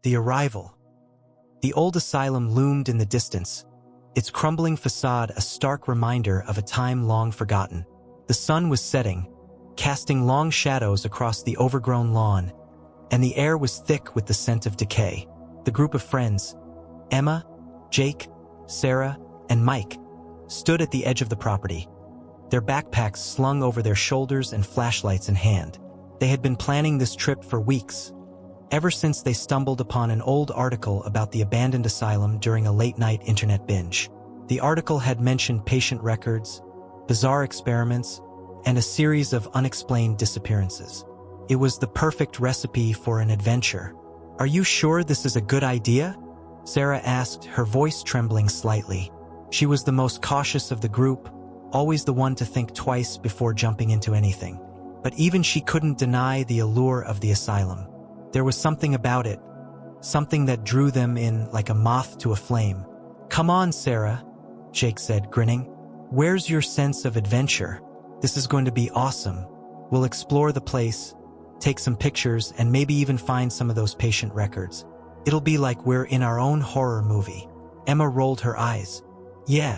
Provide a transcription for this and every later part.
The arrival. The old asylum loomed in the distance, its crumbling facade a stark reminder of a time long forgotten. The sun was setting, casting long shadows across the overgrown lawn, and the air was thick with the scent of decay. The group of friends, Emma, Jake, Sarah, and Mike, stood at the edge of the property, their backpacks slung over their shoulders and flashlights in hand. They had been planning this trip for weeks, ever since they stumbled upon an old article about the abandoned asylum during a late-night internet binge. The article had mentioned patient records, bizarre experiments, and a series of unexplained disappearances. It was the perfect recipe for an adventure. "Are you sure this is a good idea?" Sarah asked, her voice trembling slightly. She was the most cautious of the group, always the one to think twice before jumping into anything. But even she couldn't deny the allure of the asylum. There was something about it, something that drew them in like a moth to a flame. "Come on, Sarah," Jake said, grinning. "Where's your sense of adventure? This is going to be awesome. We'll explore the place, take some pictures, and maybe even find some of those patient records. It'll be like we're in our own horror movie." Emma rolled her eyes. "Yeah,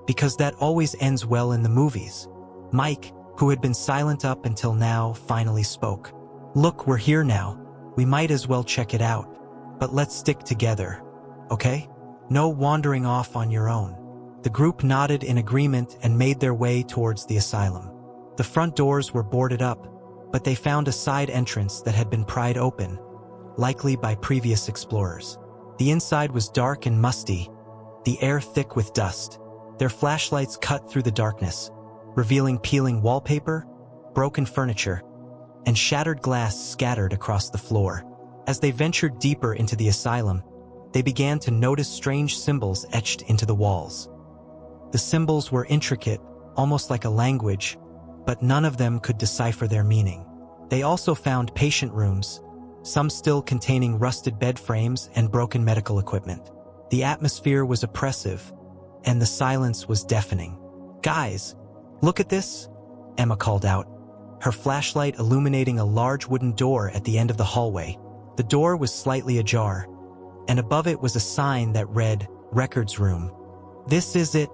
because that always ends well in the movies." Mike, who had been silent up until now, finally spoke. "Look, we're here now. We might as well check it out. But let's stick together, okay? No wandering off on your own." The group nodded in agreement and made their way towards the asylum. The front doors were boarded up, but they found a side entrance that had been pried open, likely by previous explorers. The inside was dark and musty, the air thick with dust. Their flashlights cut through the darkness, revealing peeling wallpaper, broken furniture, and shattered glass scattered across the floor. As they ventured deeper into the asylum, they began to notice strange symbols etched into the walls. The symbols were intricate, almost like a language, but none of them could decipher their meaning. They also found patient rooms, some still containing rusted bed frames and broken medical equipment. The atmosphere was oppressive, and the silence was deafening. "Guys, look at this," Emma called out, her flashlight illuminating a large wooden door at the end of the hallway. The door was slightly ajar, and above it was a sign that read, "Records Room." "This is it,"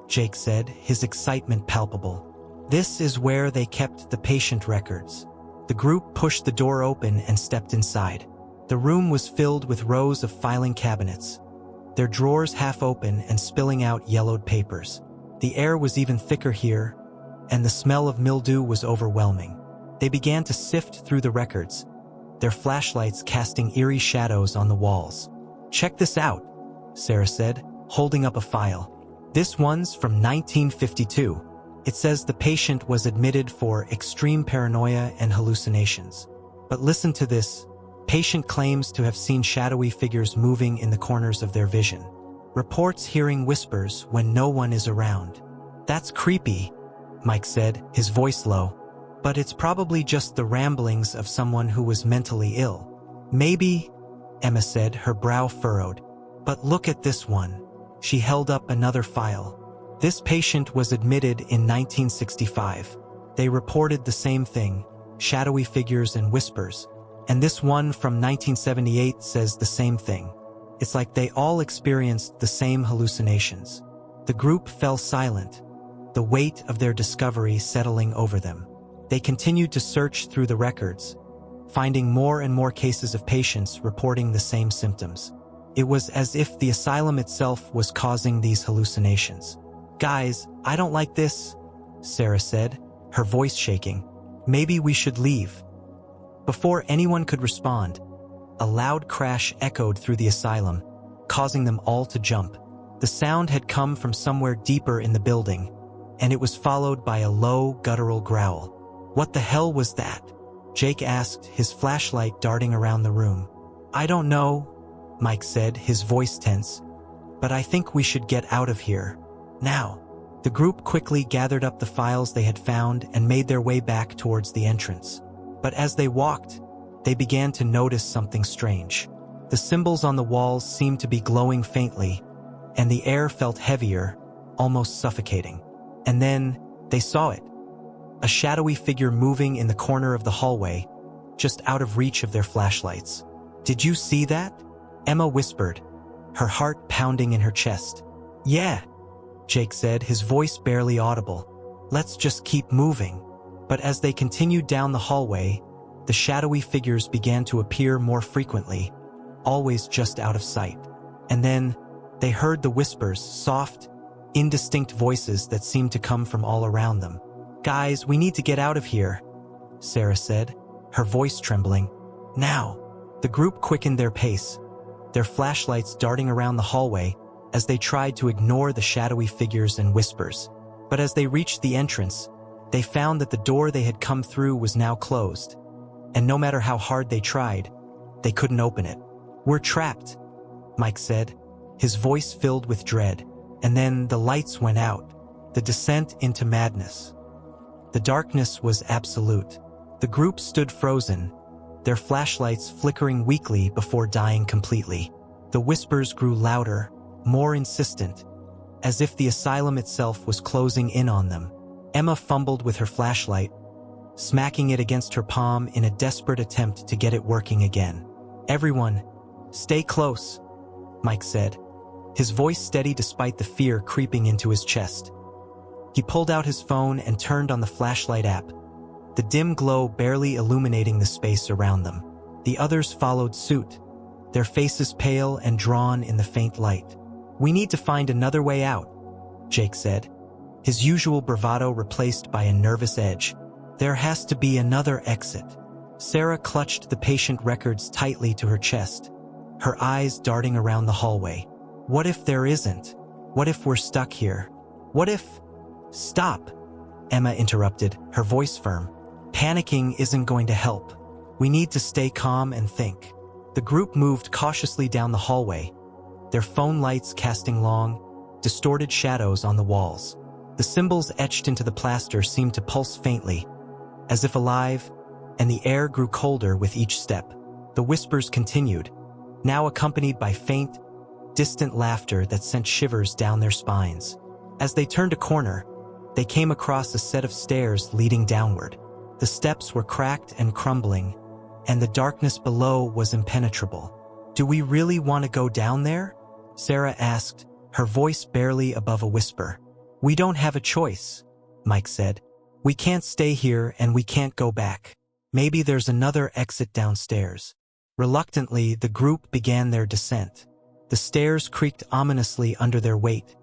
Jake said, his excitement palpable. "This is where they kept the patient records." The group pushed the door open and stepped inside. The room was filled with rows of filing cabinets, their drawers half open and spilling out yellowed papers. The air was even thicker here, and the smell of mildew was overwhelming. They began to sift through the records, their flashlights casting eerie shadows on the walls. "Check this out," Sarah said, holding up a file. "This one's from 1952. It says the patient was admitted for extreme paranoia and hallucinations. But listen to this. Patient claims to have seen shadowy figures moving in the corners of their vision. Reports hearing whispers when no one is around." "That's creepy," Mike said, his voice low. "But it's probably just the ramblings of someone who was mentally ill." "Maybe," Emma said, her brow furrowed. "But look at this one." She held up another file. "This patient was admitted in 1965. They reported the same thing, shadowy figures and whispers. And this one from 1978 says the same thing. It's like they all experienced the same hallucinations." The group fell silent, the weight of their discovery settling over them. They continued to search through the records, finding more and more cases of patients reporting the same symptoms. It was as if the asylum itself was causing these hallucinations. "Guys, I don't like this," Sarah said, her voice shaking. "Maybe we should leave." Before anyone could respond, a loud crash echoed through the asylum, causing them all to jump. The sound had come from somewhere deeper in the building, and it was followed by a low, guttural growl. "What the hell was that?" Jake asked, his flashlight darting around the room. "I don't know," Mike said, his voice tense, "but I think we should get out of here. Now." The group quickly gathered up the files they had found and made their way back towards the entrance. But as they walked, they began to notice something strange. The symbols on the walls seemed to be glowing faintly, and the air felt heavier, almost suffocating. And then, they saw it. A shadowy figure moving in the corner of the hallway, just out of reach of their flashlights. "Did you see that?" Emma whispered, her heart pounding in her chest. Yeah, Jake said, his voice barely audible. Let's just keep moving. But as they continued down the hallway, the shadowy figures began to appear more frequently, always just out of sight. And then, they heard the whispers, soft, indistinct voices that seemed to come from all around them. Guys, we need to get out of here, Sarah said, her voice trembling. Now. The group quickened their pace, their flashlights darting around the hallway as they tried to ignore the shadowy figures and whispers. But as they reached the entrance, they found that the door they had come through was now closed, and no matter how hard they tried, they couldn't open it. We're trapped, Mike said, his voice filled with dread. And then the lights went out, the descent into madness. The darkness was absolute. The group stood frozen, their flashlights flickering weakly before dying completely. The whispers grew louder, more insistent, as if the asylum itself was closing in on them. Emma fumbled with her flashlight, smacking it against her palm in a desperate attempt to get it working again. Everyone, stay close, Mike said, his voice steady despite the fear creeping into his chest. He pulled out his phone and turned on the flashlight app, the dim glow barely illuminating the space around them. The others followed suit, their faces pale and drawn in the faint light. We need to find another way out, Jake said, his usual bravado replaced by a nervous edge. There has to be another exit. Sarah clutched the patient records tightly to her chest, her eyes darting around the hallway. What if there isn't? What if we're stuck here? What if— Stop, Emma interrupted, her voice firm. Panicking isn't going to help. We need to stay calm and think. The group moved cautiously down the hallway, their phone lights casting long, distorted shadows on the walls. The symbols etched into the plaster seemed to pulse faintly, as if alive, and the air grew colder with each step. The whispers continued, now accompanied by faint, distant laughter that sent shivers down their spines. As they turned a corner, they came across a set of stairs leading downward. The steps were cracked and crumbling, and the darkness below was impenetrable. Do we really want to go down there? Sarah asked, her voice barely above a whisper. We don't have a choice, Mike said. We can't stay here and we can't go back. Maybe there's another exit downstairs. Reluctantly, the group began their descent. The stairs creaked ominously under their weight,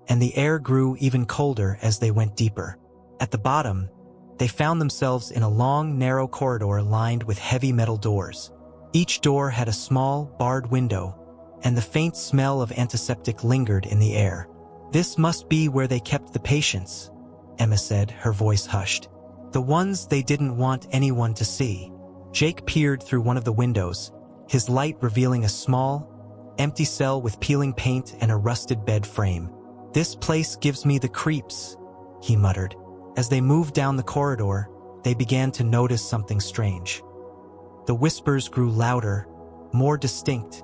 and the air grew even colder as they went deeper. At the bottom, they found themselves in a long, narrow corridor lined with heavy metal doors. Each door had a small, barred window, and the faint smell of antiseptic lingered in the air. This must be where they kept the patients, Emma said, her voice hushed. The ones they didn't want anyone to see. Jake peered through one of the windows, his light revealing a small, empty cell with peeling paint and a rusted bed frame. This place gives me the creeps, he muttered. As they moved down the corridor, they began to notice something strange. The whispers grew louder, more distinct,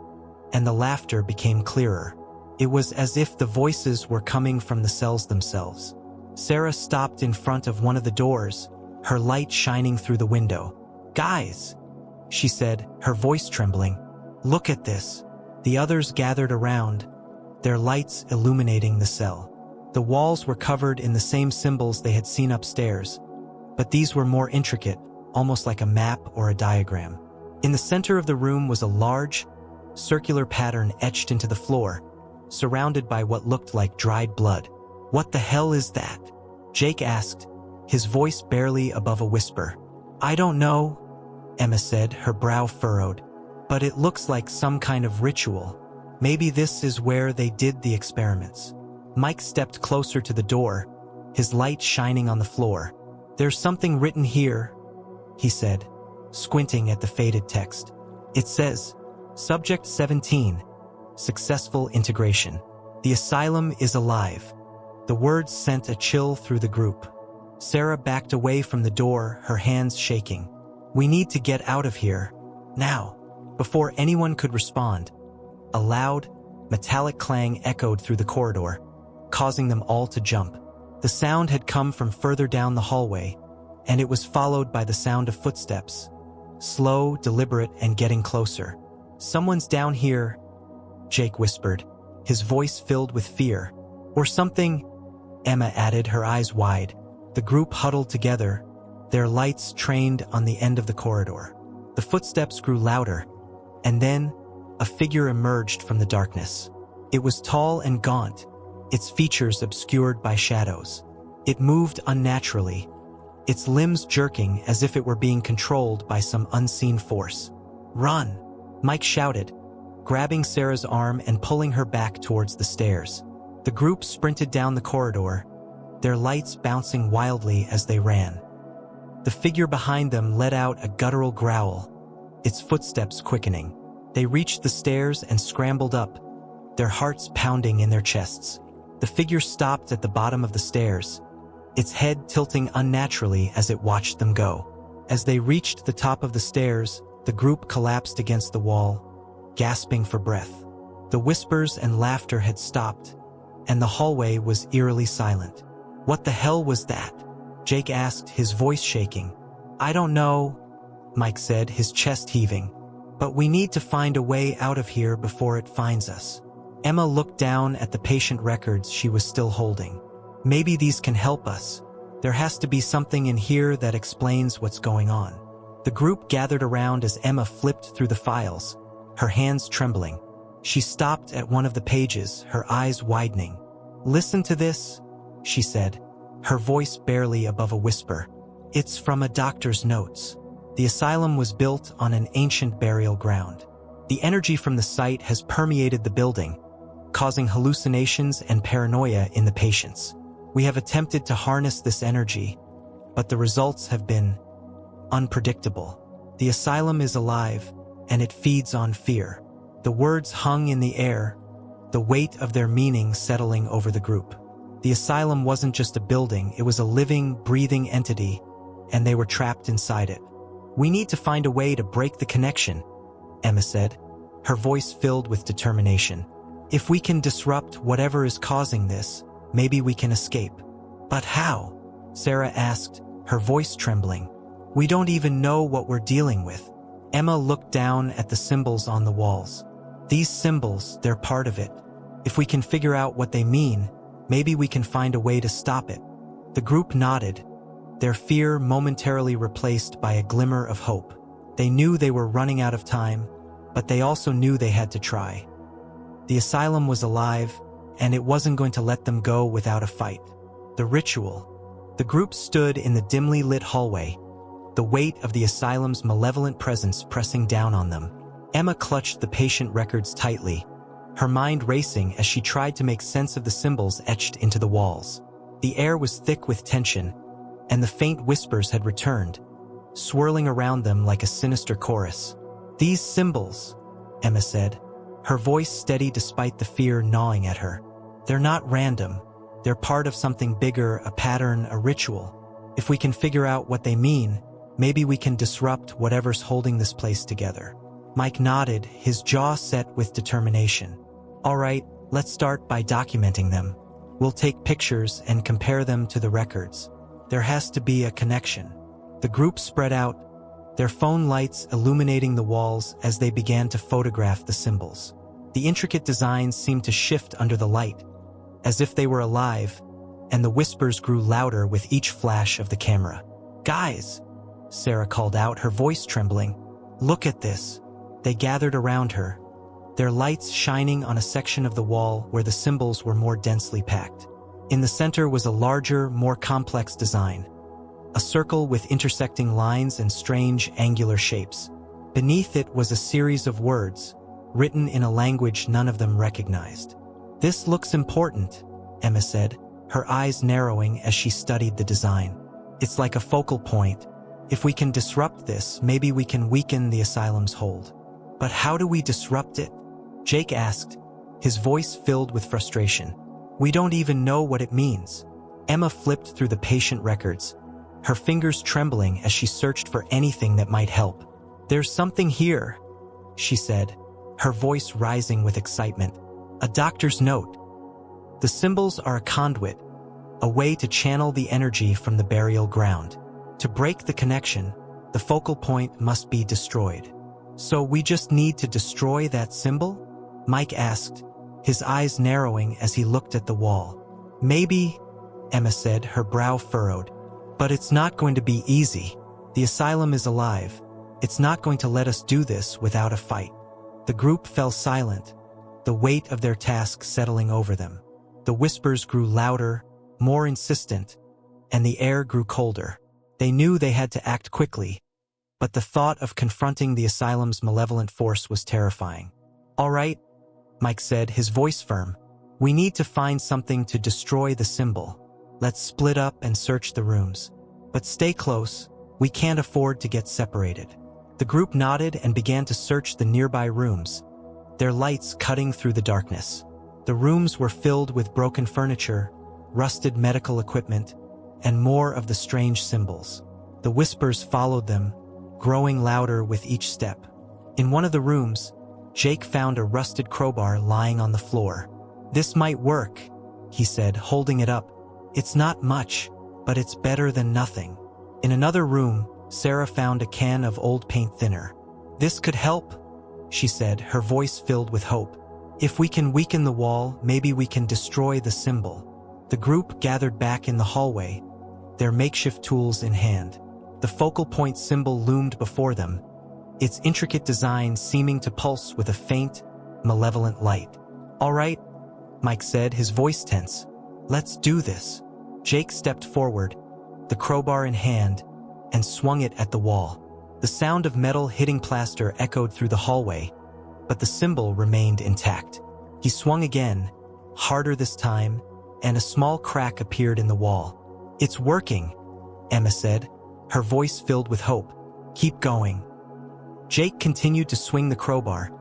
and the laughter became clearer. It was as if the voices were coming from the cells themselves. Sarah stopped in front of one of the doors, her light shining through the window. Guys, she said, her voice trembling. Look at this. The others gathered around, their lights illuminating the cell. The walls were covered in the same symbols they had seen upstairs, but these were more intricate, almost like a map or a diagram. In the center of the room was a large, circular pattern etched into the floor, surrounded by what looked like dried blood. What the hell is that? Jake asked, his voice barely above a whisper. I don't know, Emma said, her brow furrowed, but it looks like some kind of ritual. Maybe this is where they did the experiments. Mike stepped closer to the door, his light shining on the floor. There's something written here, he said, squinting at the faded text. It says, Subject 17, Successful Integration. The asylum is alive. The words sent a chill through the group. Sarah backed away from the door, her hands shaking. We need to get out of here, now. Before anyone could respond, a loud, metallic clang echoed through the corridor, causing them all to jump. The sound had come from further down the hallway, and it was followed by the sound of footsteps, slow, deliberate, and getting closer. Someone's down here, Jake whispered, his voice filled with fear. Or something, Emma added, her eyes wide. The group huddled together, their lights trained on the end of the corridor. The footsteps grew louder, and then a figure emerged from the darkness. It was tall and gaunt, its features obscured by shadows. It moved unnaturally, its limbs jerking as if it were being controlled by some unseen force. "Run!" Mike shouted, grabbing Sarah's arm and pulling her back towards the stairs. The group sprinted down the corridor, their lights bouncing wildly as they ran. The figure behind them let out a guttural growl, its footsteps quickening. They reached the stairs and scrambled up, their hearts pounding in their chests. The figure stopped at the bottom of the stairs, its head tilting unnaturally as it watched them go. As they reached the top of the stairs, the group collapsed against the wall, gasping for breath. The whispers and laughter had stopped, and the hallway was eerily silent. "What the hell was that?" Jake asked, his voice shaking. "I don't know," Mike said, his chest heaving. "But we need to find a way out of here before it finds us." Emma looked down at the patient records she was still holding. "Maybe these can help us. There has to be something in here that explains what's going on." The group gathered around as Emma flipped through the files, her hands trembling. She stopped at one of the pages, her eyes widening. "Listen to this," she said, her voice barely above a whisper. "It's from a doctor's notes. The asylum was built on an ancient burial ground. The energy from the site has permeated the building, causing hallucinations and paranoia in the patients. We have attempted to harness this energy, but the results have been unpredictable. The asylum is alive, and it feeds on fear." The words hung in the air, the weight of their meaning settling over the group. The asylum wasn't just a building, it was a living, breathing entity, and they were trapped inside it. "We need to find a way to break the connection," Emma said, her voice filled with determination. "If we can disrupt whatever is causing this, maybe we can escape." "But how?" Sarah asked, her voice trembling. "We don't even know what we're dealing with." Emma looked down at the symbols on the walls. "These symbols, they're part of it. If we can figure out what they mean, maybe we can find a way to stop it." The group nodded, their fear momentarily replaced by a glimmer of hope. They knew they were running out of time, but they also knew they had to try. The asylum was alive, and it wasn't going to let them go without a fight. The ritual. The group stood in the dimly lit hallway, the weight of the asylum's malevolent presence pressing down on them. Emma clutched the patient records tightly, her mind racing as she tried to make sense of the symbols etched into the walls. The air was thick with tension, and the faint whispers had returned, swirling around them like a sinister chorus. "These symbols," Emma said, her voice steady despite the fear gnawing at her. "They're not random. They're part of something bigger, a pattern, a ritual. If we can figure out what they mean, maybe we can disrupt whatever's holding this place together." Mike nodded, his jaw set with determination. "All right, let's start by documenting them. We'll take pictures and compare them to the records. There has to be a connection." The group spread out, their phone lights illuminating the walls as they began to photograph the symbols. The intricate designs seemed to shift under the light, as if they were alive, and the whispers grew louder with each flash of the camera. "Guys," Sarah called out, her voice trembling. "Look at this." They gathered around her, their lights shining on a section of the wall where the symbols were more densely packed. In the center was a larger, more complex design, a circle with intersecting lines and strange angular shapes. Beneath it was a series of words, written in a language none of them recognized. "This looks important," Emma said, her eyes narrowing as she studied the design. "It's like a focal point. If we can disrupt this, maybe we can weaken the asylum's hold." "But how do we disrupt it?" Jake asked, his voice filled with frustration. "We don't even know what it means." Emma flipped through the patient records, her fingers trembling as she searched for anything that might help. "There's something here," she said, her voice rising with excitement. "A doctor's note. The symbols are a conduit, a way to channel the energy from the burial ground. To break the connection, the focal point must be destroyed." "So we just need to destroy that symbol?" Mike asked, his eyes narrowing as he looked at the wall. Maybe, Emma said, her brow furrowed. But it's not going to be easy. The asylum is alive. It's not going to let us do this without a fight. The group fell silent, the weight of their task settling over them. The whispers grew louder, more insistent, and the air grew colder. They knew they had to act quickly, but the thought of confronting the asylum's malevolent force was terrifying. All right, Mike said, his voice firm. We need to find something to destroy the symbol. Let's split up and search the rooms. But stay close. We can't afford to get separated. The group nodded and began to search the nearby rooms, their lights cutting through the darkness. The rooms were filled with broken furniture, rusted medical equipment, and more of the strange symbols. The whispers followed them, growing louder with each step. In one of the rooms, Jake found a rusted crowbar lying on the floor. This might work, he said, holding it up. It's not much, but it's better than nothing. In another room, Sarah found a can of old paint thinner. This could help, she said, her voice filled with hope. If we can weaken the wall, maybe we can destroy the symbol. The group gathered back in the hallway, their makeshift tools in hand. The focal point symbol loomed before them, its intricate design seeming to pulse with a faint, malevolent light. All right, Mike said, his voice tense. Let's do this. Jake stepped forward, the crowbar in hand, and swung it at the wall. The sound of metal hitting plaster echoed through the hallway, but the symbol remained intact. He swung again, harder this time, and a small crack appeared in the wall. It's working, Emma said, her voice filled with hope. Keep going. Jake continued to swing the crowbar,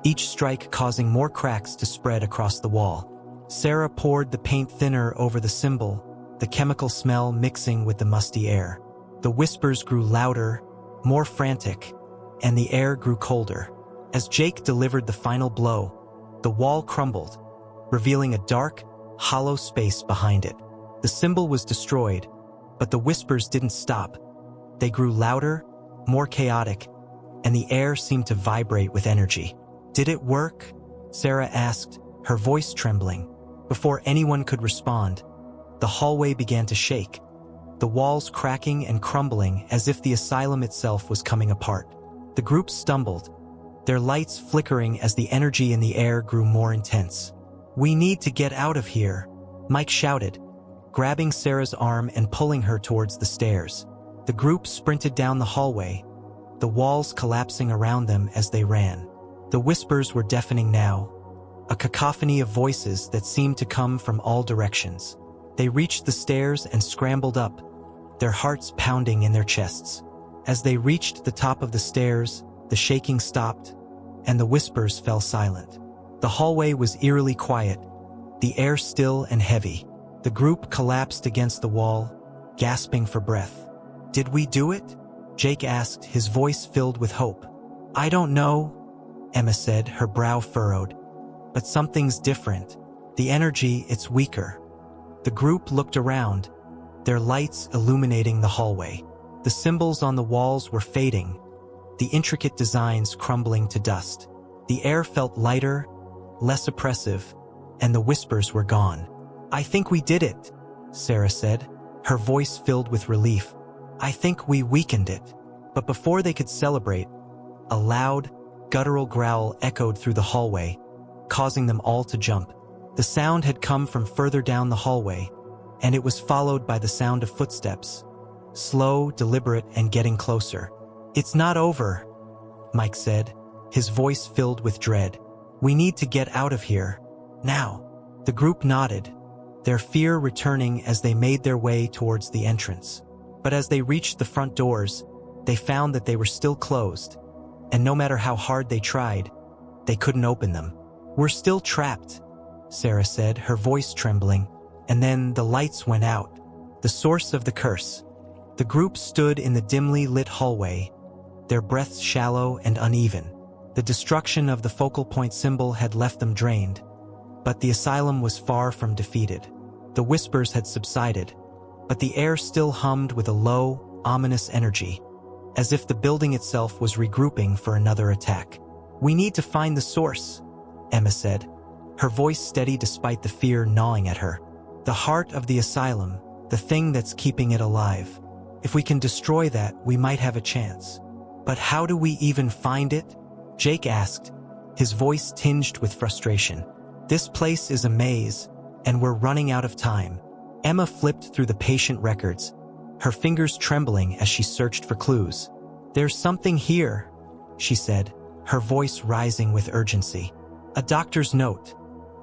each strike causing more cracks to spread across the wall. Sarah poured the paint thinner over the symbol, the chemical smell mixing with the musty air. The whispers grew louder, more frantic, and the air grew colder. As Jake delivered the final blow, the wall crumbled, revealing a dark, hollow space behind it. The symbol was destroyed, but the whispers didn't stop. They grew louder, more chaotic, and the air seemed to vibrate with energy. Did it work? Sarah asked, her voice trembling. Before anyone could respond, the hallway began to shake, the walls cracking and crumbling as if the asylum itself was coming apart. The group stumbled, their lights flickering as the energy in the air grew more intense. We need to get out of here, Mike shouted, grabbing Sarah's arm and pulling her towards the stairs. The group sprinted down the hallway, the walls collapsing around them as they ran. The whispers were deafening now, a cacophony of voices that seemed to come from all directions. They reached the stairs and scrambled up, their hearts pounding in their chests. As they reached the top of the stairs, the shaking stopped, and the whispers fell silent. The hallway was eerily quiet, the air still and heavy. The group collapsed against the wall, gasping for breath. Did we do it? Jake asked, his voice filled with hope. I don't know, Emma said, her brow furrowed. But something's different. The energy, it's weaker. The group looked around, their lights illuminating the hallway. The symbols on the walls were fading, the intricate designs crumbling to dust. The air felt lighter, less oppressive, and the whispers were gone. I think we did it, Sarah said, her voice filled with relief. I think we weakened it. But before they could celebrate, a loud, guttural growl echoed through the hallway, causing them all to jump. The sound had come from further down the hallway, and it was followed by the sound of footsteps, slow, deliberate, and getting closer. It's not over, Mike said, his voice filled with dread. We need to get out of here, now. The group nodded, their fear returning as they made their way towards the entrance. But as they reached the front doors, they found that they were still closed, and no matter how hard they tried, they couldn't open them. We're still trapped, Sarah said, her voice trembling, and then the lights went out. The source of the curse. The group stood in the dimly lit hallway, their breaths shallow and uneven. The destruction of the focal point symbol had left them drained, but the asylum was far from defeated. The whispers had subsided, but the air still hummed with a low, ominous energy, as if the building itself was regrouping for another attack. We need to find the source, Emma said, her voice steady despite the fear gnawing at her. The heart of the asylum, the thing that's keeping it alive. If we can destroy that, we might have a chance. But how do we even find it? Jake asked, his voice tinged with frustration. This place is a maze, and we're running out of time. Emma flipped through the patient records, her fingers trembling as she searched for clues. There's something here, she said, her voice rising with urgency. A doctor's note.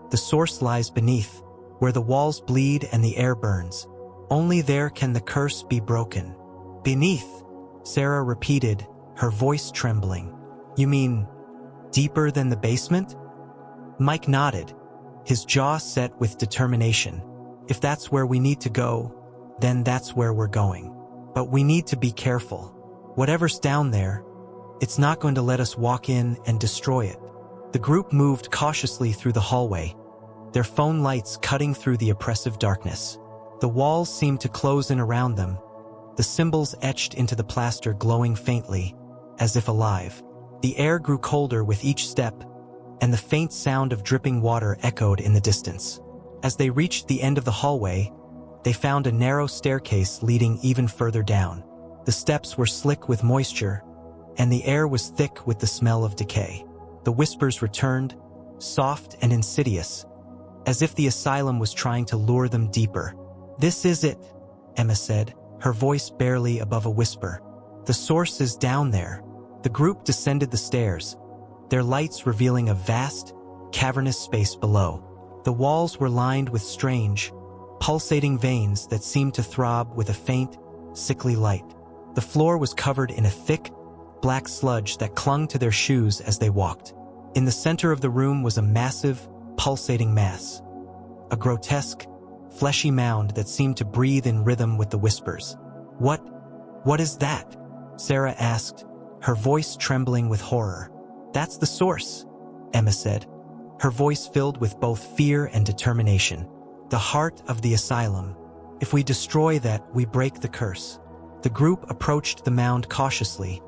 The source lies beneath, where the walls bleed and the air burns. Only there can the curse be broken. Beneath, Sarah repeated, her voice trembling. You mean, deeper than the basement? Mike nodded, his jaw set with determination. If that's where we need to go, then that's where we're going. But we need to be careful. Whatever's down there, it's not going to let us walk in and destroy it. The group moved cautiously through the hallway, their phone lights cutting through the oppressive darkness. The walls seemed to close in around them, the symbols etched into the plaster glowing faintly, as if alive. The air grew colder with each step, and the faint sound of dripping water echoed in the distance. As they reached the end of the hallway, they found a narrow staircase leading even further down. The steps were slick with moisture, and the air was thick with the smell of decay. The whispers returned, soft and insidious, as if the asylum was trying to lure them deeper. This is it, Emma said, her voice barely above a whisper. The source is down there. The group descended the stairs, their lights revealing a vast, cavernous space below. The walls were lined with strange, pulsating veins that seemed to throb with a faint, sickly light. The floor was covered in a thick, black sludge that clung to their shoes as they walked. In the center of the room was a massive, pulsating mass. A grotesque, fleshy mound that seemed to breathe in rhythm with the whispers. What is that? Sarah asked, her voice trembling with horror. That's the source, Emma said, her voice filled with both fear and determination. The heart of the asylum. If we destroy that, we break the curse. The group approached the mound cautiously,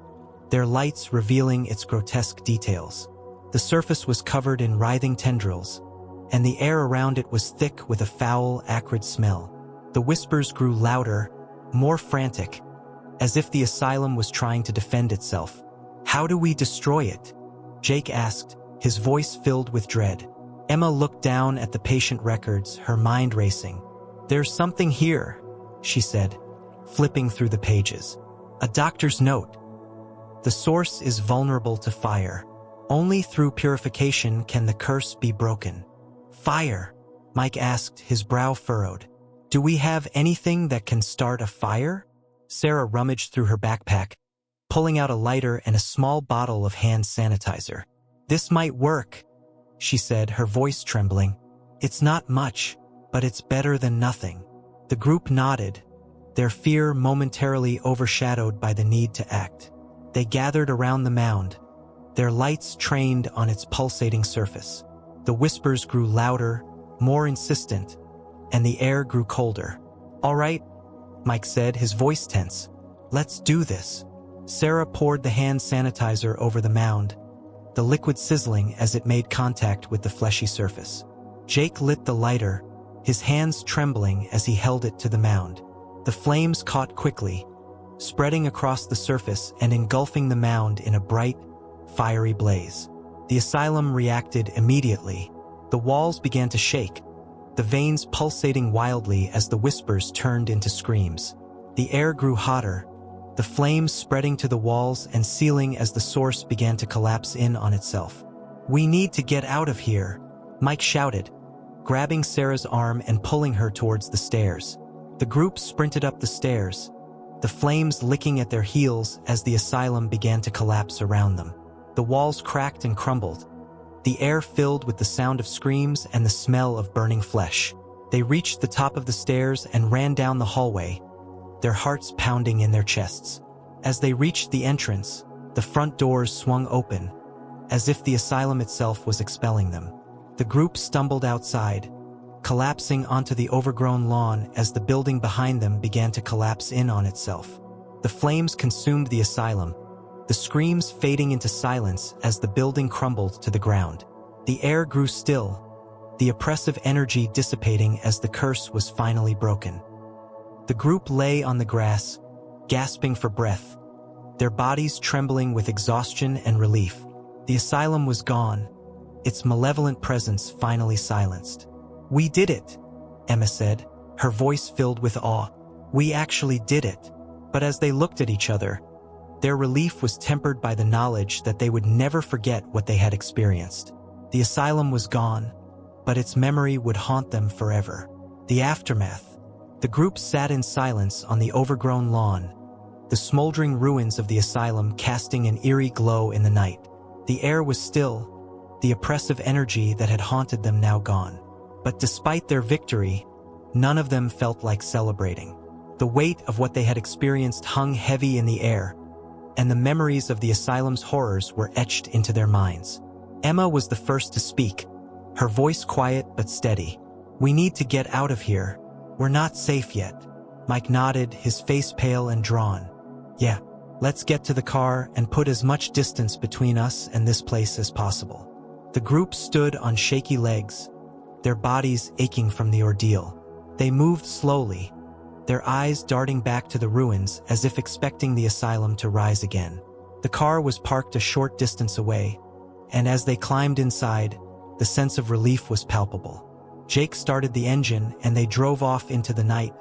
their lights revealing its grotesque details. The surface was covered in writhing tendrils, and the air around it was thick with a foul, acrid smell. The whispers grew louder, more frantic, as if the asylum was trying to defend itself. How do we destroy it? Jake asked, his voice filled with dread. Emma looked down at the patient records, her mind racing. There's something here, she said, flipping through the pages. A doctor's note. The source is vulnerable to fire. Only through purification can the curse be broken. Fire? Mike asked, his brow furrowed. Do we have anything that can start a fire? Sarah rummaged through her backpack, pulling out a lighter and a small bottle of hand sanitizer. This might work, she said, her voice trembling. It's not much, but it's better than nothing. The group nodded, their fear momentarily overshadowed by the need to act. They gathered around the mound, their lights trained on its pulsating surface. The whispers grew louder, more insistent, and the air grew colder. All right, Mike said, his voice tense. Let's do this. Sarah poured the hand sanitizer over the mound, the liquid sizzling as it made contact with the fleshy surface. Jake lit the lighter, his hands trembling as he held it to the mound. The flames caught quickly, spreading across the surface and engulfing the mound in a bright, fiery blaze. The asylum reacted immediately. The walls began to shake, the veins pulsating wildly as the whispers turned into screams. The air grew hotter, the flames spreading to the walls and ceiling as the source began to collapse in on itself. We need to get out of here, Mike shouted, grabbing Sarah's arm and pulling her towards the stairs. The group sprinted up the stairs, the flames licking at their heels as the asylum began to collapse around them. The walls cracked and crumbled, the air filled with the sound of screams and the smell of burning flesh. They reached the top of the stairs and ran down the hallway, their hearts pounding in their chests. As they reached the entrance, the front doors swung open, as if the asylum itself was expelling them. The group stumbled outside, collapsing onto the overgrown lawn as the building behind them began to collapse in on itself. The flames consumed the asylum, the screams fading into silence as the building crumbled to the ground. The air grew still, the oppressive energy dissipating as the curse was finally broken. The group lay on the grass, gasping for breath, their bodies trembling with exhaustion and relief. The asylum was gone, its malevolent presence finally silenced. "We did it," Emma said, her voice filled with awe. "We actually did it." But as they looked at each other, their relief was tempered by the knowledge that they would never forget what they had experienced. The asylum was gone, but its memory would haunt them forever. The aftermath. The group sat in silence on the overgrown lawn, the smoldering ruins of the asylum casting an eerie glow in the night. The air was still, the oppressive energy that had haunted them now gone. But despite their victory, none of them felt like celebrating. The weight of what they had experienced hung heavy in the air, and the memories of the asylum's horrors were etched into their minds. Emma was the first to speak, her voice quiet but steady. "We need to get out of here. We're not safe yet." Mike nodded, his face pale and drawn. "Yeah, let's get to the car and put as much distance between us and this place as possible." The group stood on shaky legs, their bodies aching from the ordeal. They moved slowly, their eyes darting back to the ruins as if expecting the asylum to rise again. The car was parked a short distance away, and as they climbed inside, the sense of relief was palpable. Jake started the engine and they drove off into the night,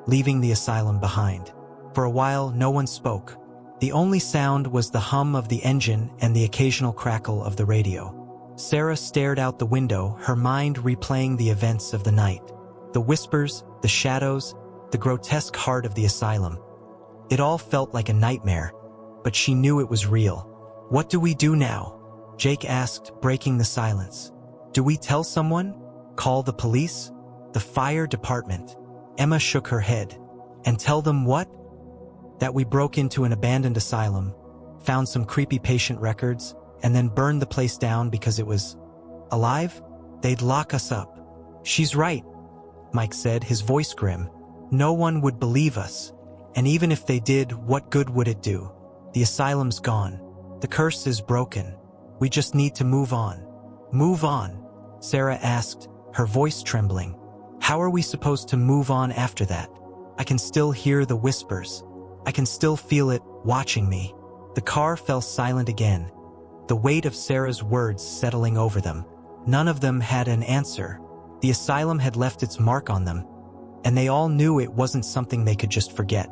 leaving the asylum behind. For a while, no one spoke. The only sound was the hum of the engine and the occasional crackle of the radio. Sarah stared out the window, her mind replaying the events of the night. The whispers, the shadows, the grotesque heart of the asylum. It all felt like a nightmare, but she knew it was real. "What do we do now?" Jake asked, breaking the silence. "Do we tell someone? Call the police? The fire department?" Emma shook her head. "And tell them what?" "That we broke into an abandoned asylum, found some creepy patient records, and then burned the place down because it was alive? They'd lock us up." "She's right," Mike said, his voice grim. "No one would believe us. And even if they did, what good would it do? The asylum's gone. The curse is broken. We just need to move on." "Move on?" Sarah asked, her voice trembling. "How are we supposed to move on after that? I can still hear the whispers. I can still feel it watching me." The car fell silent again, the weight of Sarah's words settling over them. None of them had an answer. The asylum had left its mark on them, and they all knew it wasn't something they could just forget.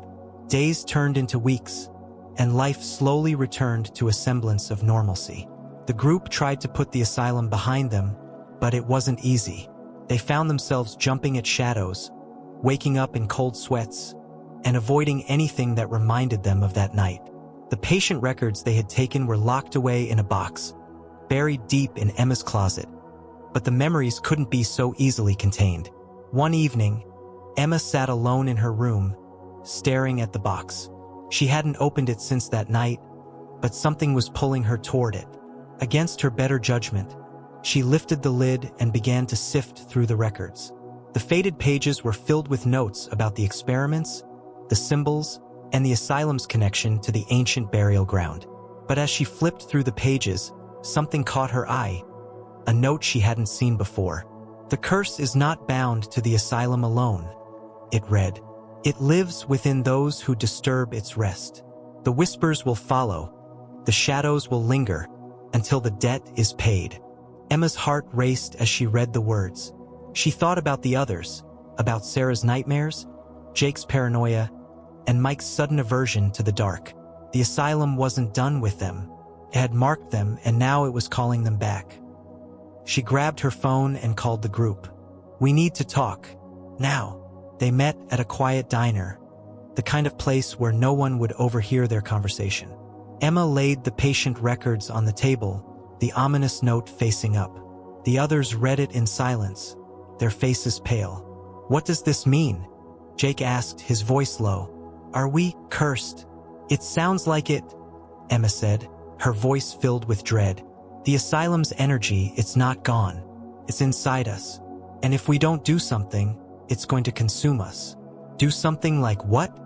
Days turned into weeks, and life slowly returned to a semblance of normalcy. The group tried to put the asylum behind them, but it wasn't easy. They found themselves jumping at shadows, waking up in cold sweats, and avoiding anything that reminded them of that night. The patient records they had taken were locked away in a box, buried deep in Emma's closet. But the memories couldn't be so easily contained. One evening, Emma sat alone in her room, staring at the box. She hadn't opened it since that night, but something was pulling her toward it. Against her better judgment, she lifted the lid and began to sift through the records. The faded pages were filled with notes about the experiments, the symbols, and the asylum's connection to the ancient burial ground. But as she flipped through the pages, something caught her eye, a note she hadn't seen before. "The curse is not bound to the asylum alone," it read. "It lives within those who disturb its rest. The whispers will follow, the shadows will linger, until the debt is paid." Emma's heart raced as she read the words. She thought about the others, about Sarah's nightmares, Jake's paranoia, and Mike's sudden aversion to the dark. The asylum wasn't done with them. It had marked them, and now it was calling them back. She grabbed her phone and called the group. "We need to talk. Now." They met at a quiet diner, the kind of place where no one would overhear their conversation. Emma laid the patient records on the table, the ominous note facing up. The others read it in silence, their faces pale. "What does this mean?" Jake asked, his voice low. "Are we cursed?" "It sounds like it," Emma said, her voice filled with dread. "The asylum's energy, it's not gone. It's inside us. And if we don't do something, it's going to consume us." "Do something like what?"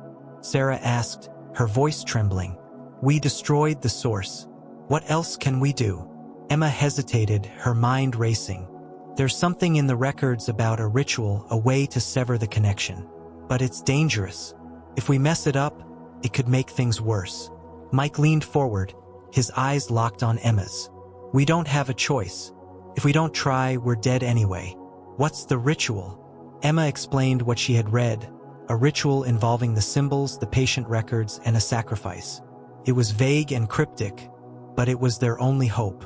Sarah asked, her voice trembling. "We destroyed the source. What else can we do?" Emma hesitated, her mind racing. There's something in the records about a ritual, a way to sever the connection. But it's dangerous. If we mess it up, it could make things worse. Mike leaned forward, his eyes locked on Emma's. We don't have a choice. If we don't try, we're dead anyway. What's the ritual? Emma explained what she had read, a ritual involving the symbols, the patient records, and a sacrifice. It was vague and cryptic, but it was their only hope.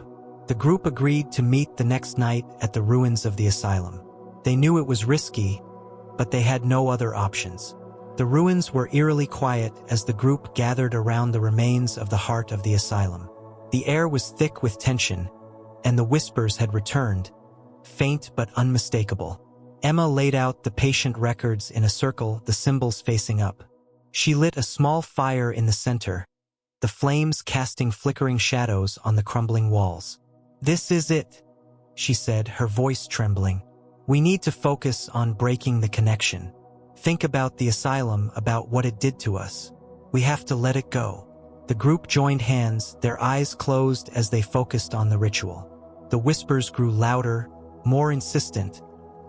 The group agreed to meet the next night at the ruins of the asylum. They knew it was risky, but they had no other options. The ruins were eerily quiet as the group gathered around the remains of the heart of the asylum. The air was thick with tension, and the whispers had returned, faint but unmistakable. Emma laid out the patient records in a circle, the symbols facing up. She lit a small fire in the center, the flames casting flickering shadows on the crumbling walls. This is it, she said, her voice trembling. We need to focus on breaking the connection. Think about the asylum, about what it did to us. We have to let it go. The group joined hands, their eyes closed as they focused on the ritual. The whispers grew louder, more insistent,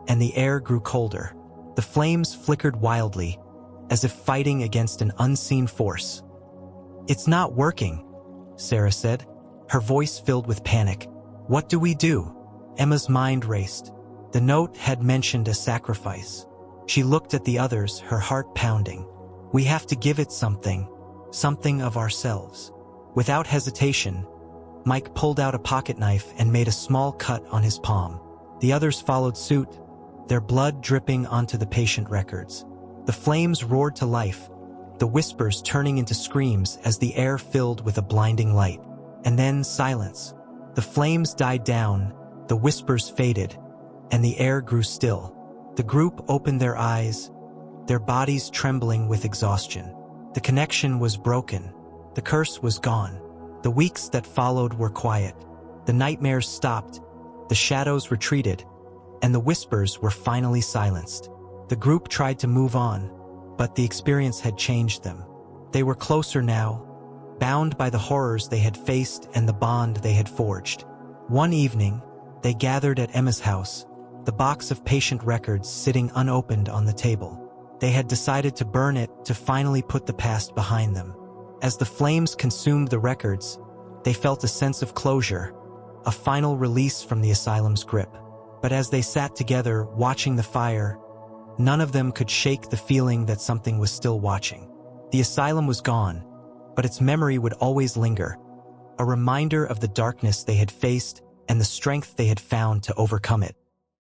and the air grew colder. The flames flickered wildly, as if fighting against an unseen force. It's not working, Sarah said, her voice filled with panic. What do we do? Emma's mind raced. The note had mentioned a sacrifice. She looked at the others, her heart pounding. We have to give it something of ourselves. Without hesitation, Mike pulled out a pocket knife and made a small cut on his palm. The others followed suit, their blood dripping onto the patient records. The flames roared to life, the whispers turning into screams as the air filled with a blinding light. And then silence. The flames died down, the whispers faded, and the air grew still. The group opened their eyes, their bodies trembling with exhaustion. The connection was broken. The curse was gone. The weeks that followed were quiet. The nightmares stopped, the shadows retreated, and the whispers were finally silenced. The group tried to move on, but the experience had changed them. They were closer now, bound by the horrors they had faced and the bond they had forged. One evening, they gathered at Emma's house, the box of patient records sitting unopened on the table. They had decided to burn it to finally put the past behind them. As the flames consumed the records, they felt a sense of closure, a final release from the asylum's grip. But as they sat together, watching the fire, none of them could shake the feeling that something was still watching. The asylum was gone, but its memory would always linger, a reminder of the darkness they had faced and the strength they had found to overcome it.